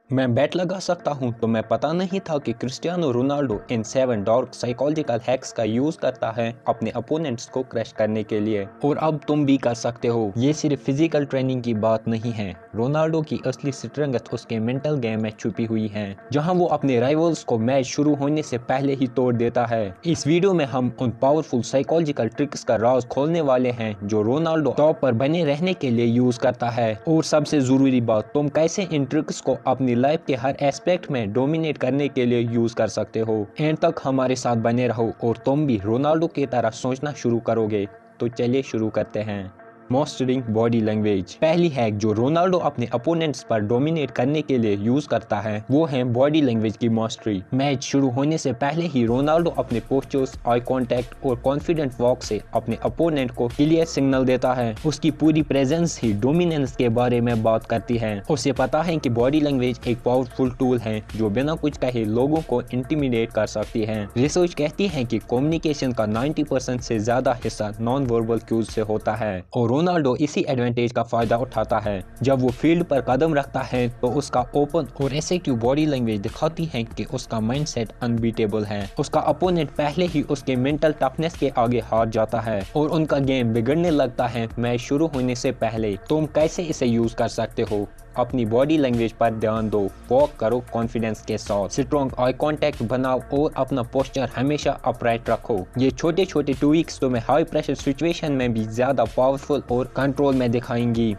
मैं बेट लगा सकता हूं तो मैं पता नहीं था कि क्रिस्टियानो रोनाल्डो इन 7 डार्क साइकोलॉजिकल हैक्स का यूज करता है अपने अपोनेंट्स को क्रश करने के लिए, और अब तुम भी कर सकते हो। ये सिर्फ फिजिकल ट्रेनिंग की बात नहीं है। रोनाल्डो की असली स्ट्रेंथ उसके मेंटल गेम में छुपी हुई है, जहां वो अपने राइवल्स को मैच शुरू होने से पहले ही तोड़ देता है। इस वीडियो में हम उन पावरफुल साइकोलॉजिकल ट्रिक्स का राज खोलने वाले हैं जो रोनाल्डो टॉप पर बने रहने के लिए यूज करता है, और सबसे जरूरी बात, तुम कैसे इन ट्रिक्स को अपनी लाइफ के हर एस्पेक्ट में डोमिनेट करने के लिए यूज कर सकते हो। एंड तक हमारे साथ बने रहो और तुम भी रोनाल्डो की तरह सोचना शुरू करोगे। तो चलिए शुरू करते हैं। Mastering body language. पहली हैक जो रोनाल्डो अपने अपोनेंट्स पर डोमिनेट करने के लिए यूज करता है वो है बॉडी लैंग्वेज की मास्टरी। मैच शुरू होने से पहले ही रोनाल्डो अपने पोस्चर्स, आई कांटेक्ट और कॉन्फिडेंट वॉक से अपने अपोनेंट को क्लियर सिग्नल देता है। उसकी पूरी प्रेजेंस ही डोमिनेंस के बारे में बात करती है। उसे पता है कि बॉडी लैंग्वेज एक पावरफुल टूल है जो बिना कुछ कहे लोगों को इंटिमिडेट कर सकती है। रिसर्च कहती है कि कम्युनिकेशन का 90% से ज्यादा हिस्सा नॉन वर्बल क्यूज से होता है, और रोनाल्डो इसी एडवांटेज का फायदा उठाता है। जब वो फील्ड पर कदम रखता है तो उसका ओपन और एसेक्टिव बॉडी लैंग्वेज दिखाती है कि उसका माइंडसेट अनबीटेबल है। उसका अपोनेंट पहले ही उसके मेंटल टफनेस के आगे हार जाता है और उनका गेम बिगड़ने लगता है मैच शुरू होने से पहले। तुम कैसे इसे यूज कर सकते हो? अपनी बॉडी लैंग्वेज पर ध्यान दो, वॉक करो कॉन्फिडेंस के साथ, स्ट्रॉन्ग आई कांटेक्ट बनाओ और अपना पोस्चर हमेशा अपराइट रखो। ये छोटे छोटे ट्विक्स तुम्हें हाई प्रेशर सिचुएशन में भी ज्यादा पावरफुल और कंट्रोल में दिखाएंगी।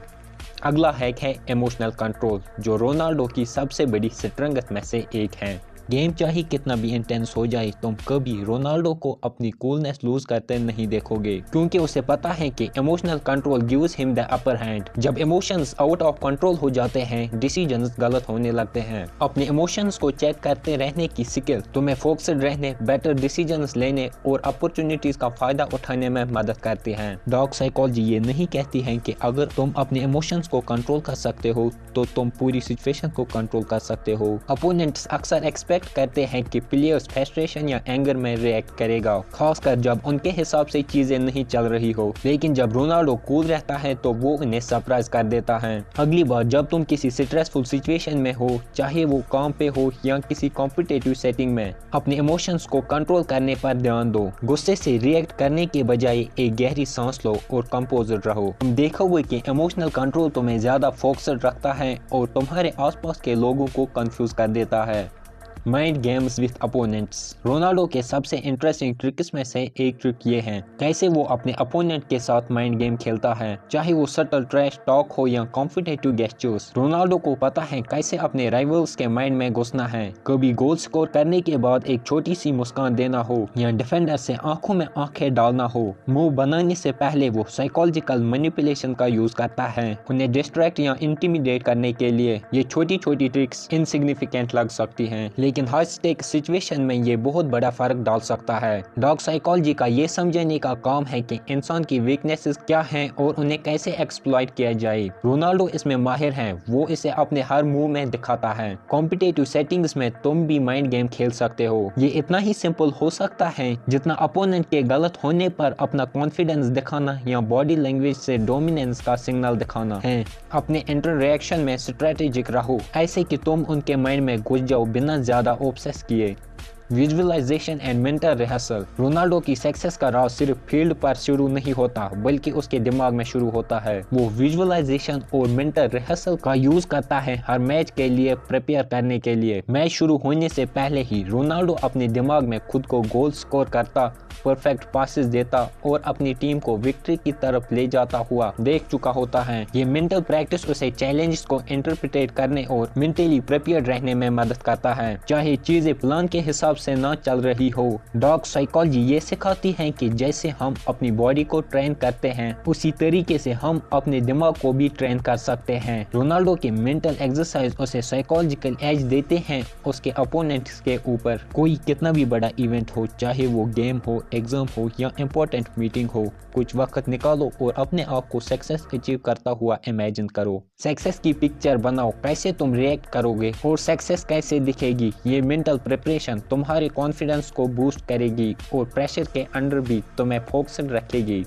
अगला हैक है इमोशनल कंट्रोल, जो रोनाल्डो की सबसे बड़ी स्ट्रेंथ में से एक है। गेम चाहे कितना भी इंटेंस हो जाए, तुम कभी रोनाल्डो को अपनी कूलनेस लूज करते नहीं देखोगे, क्योंकि उसे पता है कि emotional control gives him the upper hand. जब इमोशंस आउट ऑफ कंट्रोल हो जाते हैं, डिसीजंस गलत होने लगते हैं। अपने इमोशंस को चेक करते रहने की स्किल तुम्हें फोकस्ड रहने, बेटर डिसीजंस लेने और अपॉर्चुनिटीज का फायदा उठाने में मदद करती है। डार्क साइकोलॉजी ये नहीं कहती है कि अगर तुम अपने इमोशंस को कंट्रोल कर सकते हो तो तुम पूरी सिचुएशन को कंट्रोल कर सकते हो। अपोनेंट्स अक्सर एक्सपेक्ट करते हैं कि प्लेयर्स फ्रस्ट्रेशन या एंगर में रिएक्ट करेगा, खासकर जब उनके हिसाब से चीजें नहीं चल रही हो। लेकिन जब रोनाल्डो कूल रहता है तो वो उन्हें सरप्राइज कर देता है। अगली बार जब तुम किसी स्ट्रेसफुल सिचुएशन में हो, चाहे वो काम पे हो या किसी कॉम्पिटिटिव सेटिंग में, अपने इमोशंस को कंट्रोल करने पर ध्यान दो। गुस्से से रिएक्ट करने के बजाय एक गहरी सांस लो और कंपोज्ड रहो। तुम देखोगे कि इमोशनल कंट्रोल तुम्हें ज्यादा फोकस्ड रखता है और तुम्हारे आसपास के लोगों को कंफ्यूज कर देता है। Mind games with opponents. Ronaldo के सबसे इंटरेस्टिंग ट्रिक्स में से एक ट्रिक ये है कैसे वो अपने अपोनेंट के साथ माइंड गेम खेलता है, चाहे वो सटल ट्रैश टॉक हो या कॉम्पिटिटिव गेस्चर्स। रोनाल्डो को पता है कैसे अपने राइवल्स के माइंड में घुसना है। कभी गोल स्कोर करने के बाद एक छोटी सी मुस्कान देना हो या डिफेंडर से आंखों में आंखें डालना हो। मूव बनाने से पहले वो साइकोलॉजिकल मैनिपुलेशन का यूज करता है, उन्हें डिस्ट्रैक्ट या इंटिमिडेट करने के लिए। ये छोटी छोटी ट्रिक्स इनसिग्निफिकेंट लग सकती हैं, लेकिन हाई स्टेक सिचुएशन में ये बहुत बड़ा फर्क डाल सकता है। डार्क साइकोलॉजी का ये समझने का काम है कि इंसान की वीकनेसेस क्या हैं और उन्हें कैसे एक्सप्लॉइट किया जाए। रोनाल्डो इसमें माहिर है, वो इसे अपने हर मूव में दिखाता है। कॉम्पिटिटिव सेटिंग्स में तुम भी माइंड गेम खेल सकते हो। ये इतना ही सिंपल हो सकता है जितना अपोनेंट के गलत होने पर अपना कॉन्फिडेंस दिखाना या बॉडी लैंग्वेज से डोमिनेंस का सिग्नल दिखाना है। अपने इंटररिएक्शन में स्ट्रेटेजिक रहो, ऐसे कि तुम उनके माइंड में घुस जाओ बिना ज्यादा ऑब्सेस किए। Visualisation and mental rehearsal. Ronaldo की सक्सेस का राज सिर्फ फील्ड पर शुरू नहीं होता, बल्कि उसके दिमाग में शुरू होता है। वो विजुअलाइजेशन और मेंटल रिहर्सल का यूज करता है हर मैच के लिए प्रिपेयर करने के लिए। मैच शुरू होने से पहले ही रोनाल्डो अपने दिमाग में खुद को गोल स्कोर करता, परफेक्ट पासेस देता और अपनी टीम को विक्ट्री की तरफ ले जाता हुआ देख चुका होता है। ये मेंटल प्रैक्टिस उसे चैलेंजेस को इंटरप्रिटेट करने और मेंटली प्रिपेयर्ड रहने में मदद करता है, चाहे चीजें प्लान के हिसाब से ना चल रही हो। डार्क साइकोलॉजी ये सिखाती है कि जैसे हम अपनी बॉडी को ट्रेन करते हैं, उसी तरीके से हम अपने दिमाग को भी ट्रेन कर सकते हैं। रोनाल्डो के मेंटल एक्सरसाइज उसे साइकोलॉजिकल एज देते हैं उसके अपोनेंट्स के ऊपर। कोई कितना भी बड़ा इवेंट हो, चाहे वो गेम हो, एग्जाम हो या इम्पोर्टेंट मीटिंग हो, कुछ वक्त निकालो और अपने आप को सक्सेस अचीव करता हुआ इमेजिन करो। सक्सेस की पिक्चर बनाओ, कैसे तुम रिएक्ट करोगे और सक्सेस कैसे दिखेगी। ये मेंटल प्रिपरेशन तुम्हारे कॉन्फिडेंस को बूस्ट करेगी और प्रेशर के अंडर भी तुम्हें फोकस्ड रखेगी।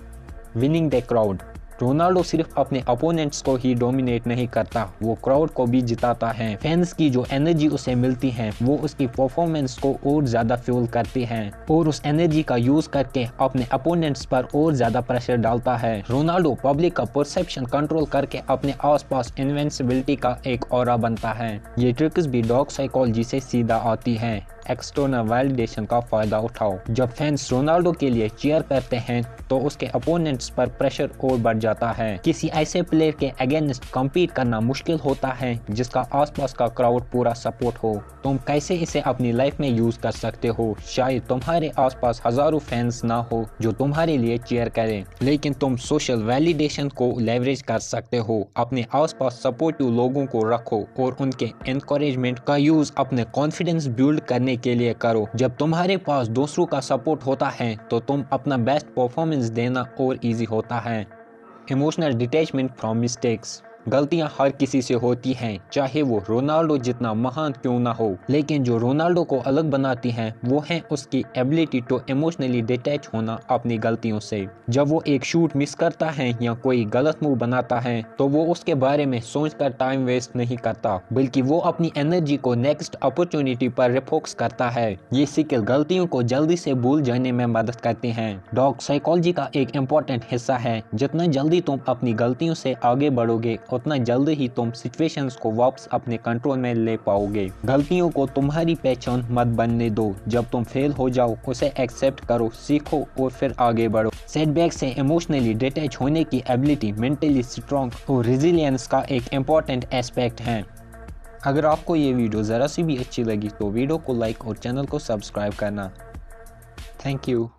Winning the crowd. रोनाल्डो सिर्फ अपने अपोनेंट्स को ही डोमिनेट नहीं करता, वो क्राउड को भी जिताता है। फैंस की जो एनर्जी उसे मिलती है वो उसकी परफॉर्मेंस को और ज्यादा फ्यूल करती है और उस एनर्जी का यूज करके अपने अपोनेंट्स पर और ज्यादा प्रेशर डालता है। रोनाल्डो पब्लिक का परसेप्शन कंट्रोल करके अपने आसपास इनविंसिबिलिटी का एक ऑरा बनता है। ये ट्रिक्स भी डॉग साइकोलॉजी से सीधा आती है। एक्सटर्नल वैलिडेशन का फायदा उठाओ। जब फैंस रोनाल्डो के लिए चीयर करते हैं तो उसके अपोनेंट्स पर प्रेशर और बढ़ जाता है। किसी ऐसे प्लेयर के अगेंस्ट कम्पीट करना मुश्किल होता है जिसका आसपास का क्राउड पूरा सपोर्ट हो। तुम कैसे इसे अपनी लाइफ में यूज कर सकते हो? शायद तुम्हारे आसपास हजारों फैंस ना हो जो तुम्हारे लिए चीयर करें, लेकिन तुम सोशल वैलिडेशन को लेवरेज कर सकते हो। अपने आसपास सपोर्टिव लोगों को रखो और उनके एनकरेजमेंट का यूज अपने कॉन्फिडेंस बिल्ड करने के लिए करो। जब तुम्हारे पास दूसरों का सपोर्ट होता है तो तुम अपना बेस्ट परफॉर्मेंस देना और इजी होता है। Emotional detachment from mistakes. गलतियां हर किसी से होती हैं, चाहे वो रोनाल्डो जितना महान क्यों ना हो, लेकिन जो रोनाल्डो को अलग बनाती हैं वो है उसकी एबिलिटी टू इमोशनली डिटैच होना अपनी गलतियों से। जब वो एक शूट मिस करता है या कोई गलत मूव बनाता है तो वो उसके बारे में सोचकर टाइम वेस्ट नहीं करता, बल्कि वो अपनी एनर्जी को नेक्स्ट अपॉर्चुनिटी पर रिफोकस करता है। ये स्किल गलतियों को जल्दी से भूल जाने में मदद करते हैं। डॉग साइकोलॉजी का एक इम्पोर्टेंट हिस्सा है, जितना जल्दी तुम अपनी गलतियों से आगे बढ़ोगे उतना जल्दी ही तुम सिचुएशंस को वापस अपने कंट्रोल में ले पाओगे। गलतियों को तुम्हारी पहचान मत बनने दो। जब तुम फेल हो जाओ उसे एक्सेप्ट करो, सीखो और फिर आगे बढ़ो। सेटबैक से इमोशनली डिटैच होने की एबिलिटी मेंटली स्ट्रॉन्ग और रेजिलियंस का एक इम्पॉर्टेंट एस्पेक्ट है। अगर आपको ये वीडियो ज़रा सी भी अच्छी लगी तो वीडियो को लाइक और चैनल को सब्सक्राइब करना। Thank you.